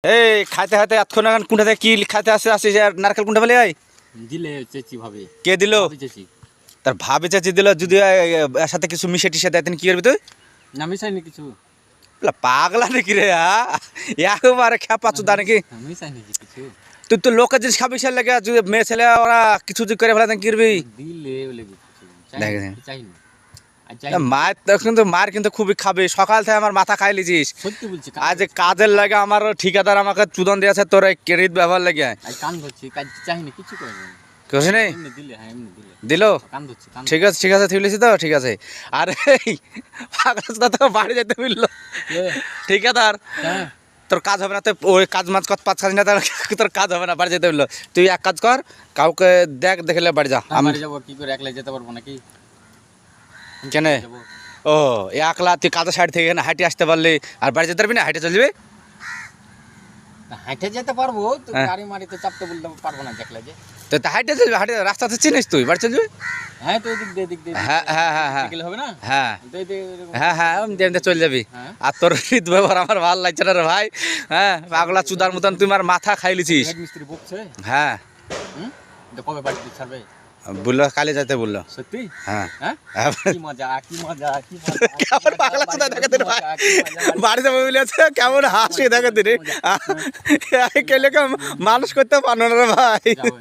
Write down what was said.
এই খাইতে খাইতে এতক্ষণ এখন কোনটা থেকে কি খাইতে আসে আসিস আর নারকেল কোনটা ফেলে আই দিলে চেঁচি ভাবে কে দিল চেঁচি তার ভাবি চাচি দিল যদি এর সাথে কিছু মিশে টিশে দেয় তাহলে কি করবি তুই না মিশাইনি কিছু বলে, পাগলা নাকি রে একবারে খেপা চুদা নাকি মিশাইনি কিছু তুই তো লোকের জিনিস খাবি সে লেগে যদি মেয়ে ছেলে ওরা কিছু যদি করে ফেলে তাহলে কি করবি দিলে বলে কিছু দেখেন। চাইনি মায়ের তো কিন্তু মার কিন্তু খুবই খাবে সকাল থেকে আমার মাথা খাই লিছিস সত্যি বলছি আজ কাজের লাগে আমার ঠিকাদার আমাকে চুদন দিয়েছে তোর এই ক্রেডিট ব্যবহার লাগে আজ কান ধরছি কাজ চাইনি কিছু করিনি কিছু নেই এমনি দিলে হ্যাঁ এমনি দিলে দিল কান ধরছি কান ঠিক আছে ঠিক তো ঠিক আছে আর এই পাগলা তো বাড়ি যেতে বললো ঠিকাদার হ্যাঁ তোর কাজ হবে না তো ওই কাজ মাছ কত পাঁচ কাজ না তোর কাজ হবে না বাড়ি যেতে বললো তুই এক কাজ কর কাউকে দেখলে বাড়ি যা আমি বাড়ি যাবো কি করে একলা যেতে পারবো নাকি কেন যাবো ও একলা তুই কাজের সাইড থেকে না হাঁটে আসতে পারলি আর বাড়ি যেতে পারবি না হাঁটে চলবি হাঁটে যেতে পারবো তো হ্যাঁ। গাড়ি মারিতে চাপতে বলতে পারবো না দেখলে যে তো হাঁটে চলবি হাঁটে রাস্তাতে চিনিস তুই বাড়ি চলবি হ্যাঁ তো এদিক দিয়ে হ্যাঁ হ্যাঁ হ্যাঁ হ্যাঁ গেলে হবে না হ্যাঁ তো এদিকে হ্যাঁ হ্যাঁ এমনি এমনি চলে যাবি হ্যাঁ। আর তোর হৃদ ব্যবহার আমার ভালো লাগছে না রে ভাই হ্যাঁ পাগলা চুদার মতন তুই আমার মাথা খাই লিছিস হেড মিস্ত্রি বকছে হ্যাঁ হুম তো কবে বাড়িতে ছাড়বে বললো কালে যেতে বললো সত্যি হ্যাঁ হ্যাঁ হ্যাঁ। কি মজা কি মজা কি কেমন পাগলা চুদা দেখে তোর ভাই বাড়ি যাবো বলেছে কেমন হাসি দেখে দিনে কেলে মানুষ করতে পারো না রে ভাই যাও